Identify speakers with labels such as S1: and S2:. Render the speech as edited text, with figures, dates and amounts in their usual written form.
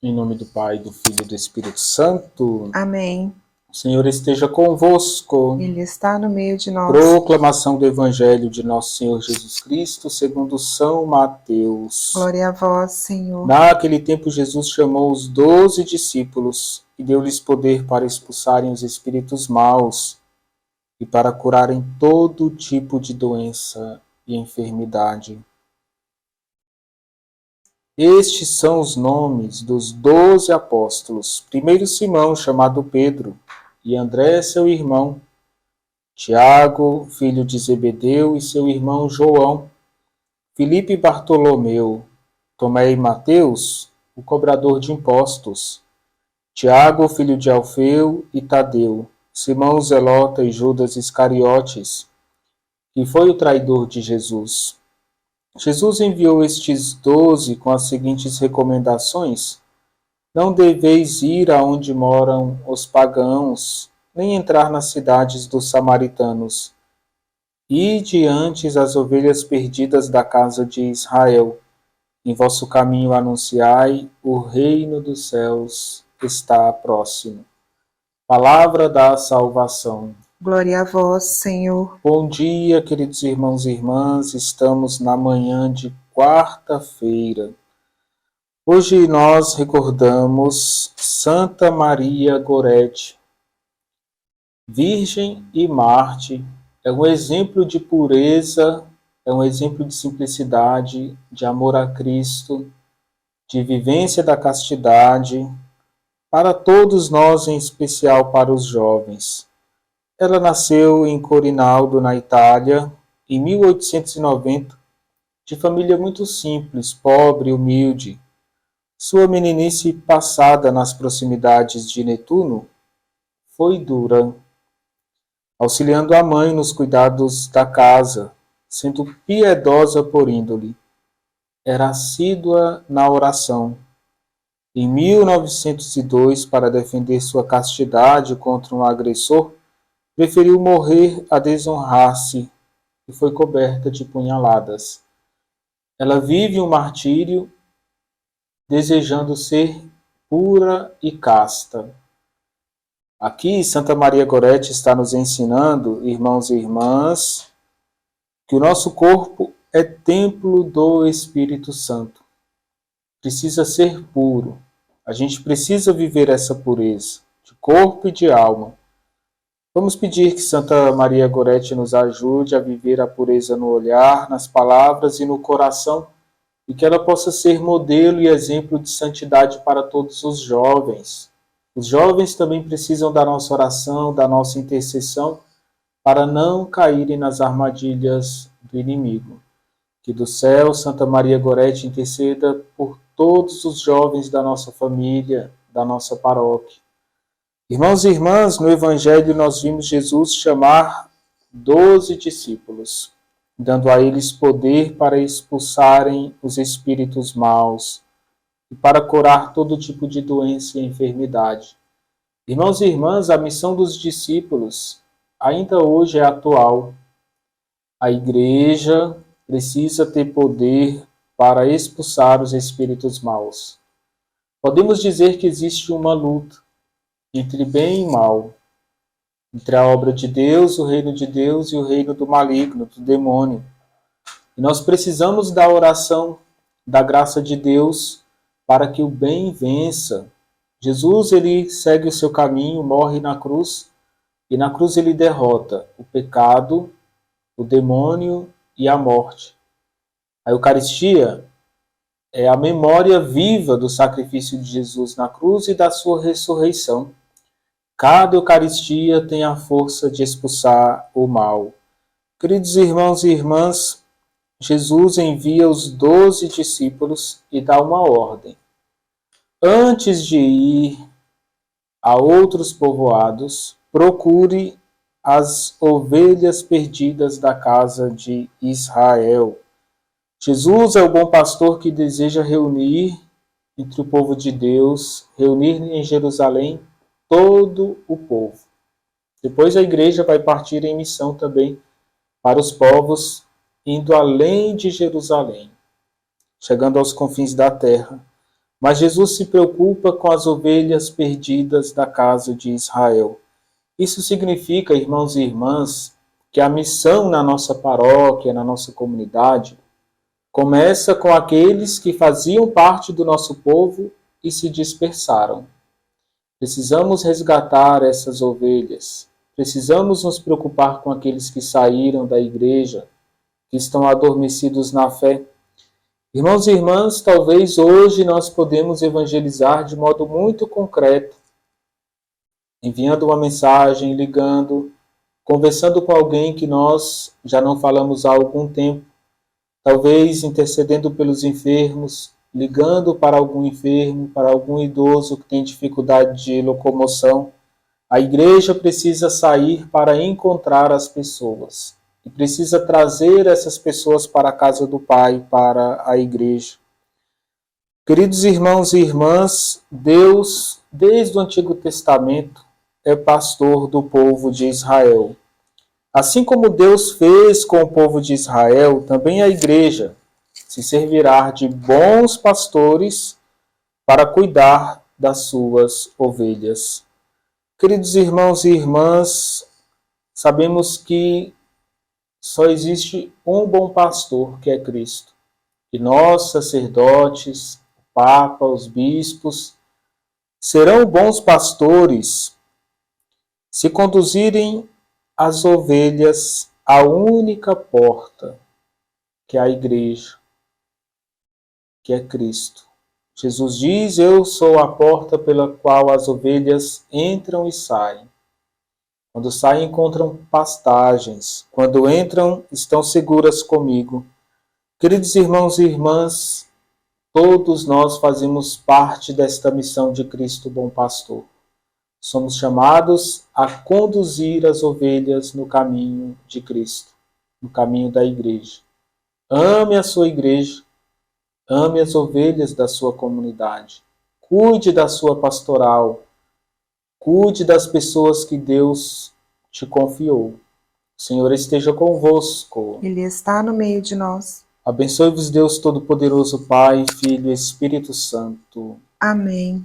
S1: Em nome do Pai, do Filho e do Espírito Santo.
S2: Amém.
S1: O Senhor esteja convosco.
S2: Ele está no meio de nós.
S1: Proclamação do Evangelho de Nosso Senhor Jesus Cristo, segundo São Mateus.
S2: Glória a vós, Senhor.
S1: Naquele tempo, Jesus chamou os 12 discípulos e deu-lhes poder para expulsarem os espíritos maus e para curarem todo tipo de doença e enfermidade. Estes são os nomes dos 12 apóstolos. Primeiro Simão, chamado Pedro, e André, seu irmão, Tiago, filho de Zebedeu, e seu irmão João, Filipe e Bartolomeu, Tomé e Mateus, o cobrador de impostos, Tiago, filho de Alfeu, e Tadeu, Simão Zelota e Judas Iscariotes, que foi o traidor de Jesus. Jesus enviou estes 12 com as seguintes recomendações: não deveis ir aonde moram os pagãos, nem entrar nas cidades dos samaritanos. Ide antes as ovelhas perdidas da casa de Israel. Em vosso caminho anunciai, o reino dos céus está próximo. Palavra da salvação.
S2: Glória a vós, Senhor.
S1: Bom dia, queridos irmãos e irmãs. Estamos na manhã de quarta-feira. Hoje nós recordamos Santa Maria Gorete, Virgem e Mártir. É um exemplo de pureza, é um exemplo de simplicidade, de amor a Cristo, de vivência da castidade, para todos nós, em especial para os jovens. Ela nasceu em Corinaldo, na Itália, em 1890, de família muito simples, pobre e humilde. Sua meninice passada nas proximidades de Netuno foi dura, auxiliando a mãe nos cuidados da casa, sendo piedosa por índole. Era assídua na oração. Em 1902, para defender sua castidade contra um agressor, preferiu morrer a desonrar-se e foi coberta de punhaladas. Ela vive um martírio, desejando ser pura e casta. Aqui, Santa Maria Gorete está nos ensinando, irmãos e irmãs, que o nosso corpo é templo do Espírito Santo. Precisa ser puro. A gente precisa viver essa pureza, de corpo e de alma. Vamos pedir que Santa Maria Gorete nos ajude a viver a pureza no olhar, nas palavras e no coração, e que ela possa ser modelo e exemplo de santidade para todos os jovens. Os jovens também precisam da nossa oração, da nossa intercessão, para não caírem nas armadilhas do inimigo. Que do céu, Santa Maria Gorete interceda por todos os jovens da nossa família, da nossa paróquia. Irmãos e irmãs, no Evangelho nós vimos Jesus chamar 12 discípulos, dando a eles poder para expulsarem os espíritos maus e para curar todo tipo de doença e enfermidade. Irmãos e irmãs, a missão dos discípulos ainda hoje é atual. A Igreja precisa ter poder para expulsar os espíritos maus. Podemos dizer que existe uma luta entre bem e mal, entre a obra de Deus, o reino de Deus e o reino do maligno, do demônio. E nós precisamos da oração, da graça de Deus, para que o bem vença. Jesus, ele segue o seu caminho, morre na cruz, e na cruz ele derrota o pecado, o demônio e a morte. A Eucaristia é a memória viva do sacrifício de Jesus na cruz e da sua ressurreição. Cada Eucaristia tem a força de expulsar o mal. Queridos irmãos e irmãs, Jesus envia os 12 discípulos e dá uma ordem. Antes de ir a outros povoados, procure as ovelhas perdidas da casa de Israel. Jesus é o bom pastor que deseja reunir entre o povo de Deus, reunir em Jerusalém todo o povo. Depois a igreja vai partir em missão também para os povos, indo além de Jerusalém, chegando aos confins da terra, Mas Jesus se preocupa com as ovelhas perdidas da casa de Israel. Isso significa, irmãos e irmãs, que a missão na nossa paróquia, na nossa comunidade, começa com aqueles que faziam parte do nosso povo e se dispersaram. Precisamos resgatar essas ovelhas. Precisamos nos preocupar com aqueles que saíram da igreja, que estão adormecidos na fé. Irmãos e irmãs, talvez hoje nós podemos evangelizar de modo muito concreto, enviando uma mensagem, ligando, conversando com alguém que nós já não falamos há algum tempo, talvez intercedendo pelos enfermos, ligando para algum enfermo, para algum idoso que tem dificuldade de locomoção. A igreja precisa sair para encontrar as pessoas e precisa trazer essas pessoas para a casa do Pai, para a igreja. Queridos irmãos e irmãs, Deus, desde o Antigo Testamento, é pastor do povo de Israel. Assim como Deus fez com o povo de Israel, também a igreja se servirá de bons pastores para cuidar das suas ovelhas. Queridos irmãos e irmãs, sabemos que só existe um bom pastor, que é Cristo. E nós, sacerdotes, o Papa, os bispos, serão bons pastores se conduzirem as ovelhas à única porta, que é a igreja, que é Cristo. Jesus diz: eu sou a porta pela qual as ovelhas entram e saem. Quando saem, encontram pastagens. Quando entram, estão seguras comigo. Queridos irmãos e irmãs, todos nós fazemos parte desta missão de Cristo, bom pastor. Somos chamados a conduzir as ovelhas no caminho de Cristo, no caminho da igreja. Ame a sua igreja, ame as ovelhas da sua comunidade, cuide da sua pastoral, cuide das pessoas que Deus te confiou. O Senhor esteja convosco.
S2: Ele está no meio de nós.
S1: Abençoe-vos Deus Todo-Poderoso, Pai, Filho e Espírito Santo.
S2: Amém.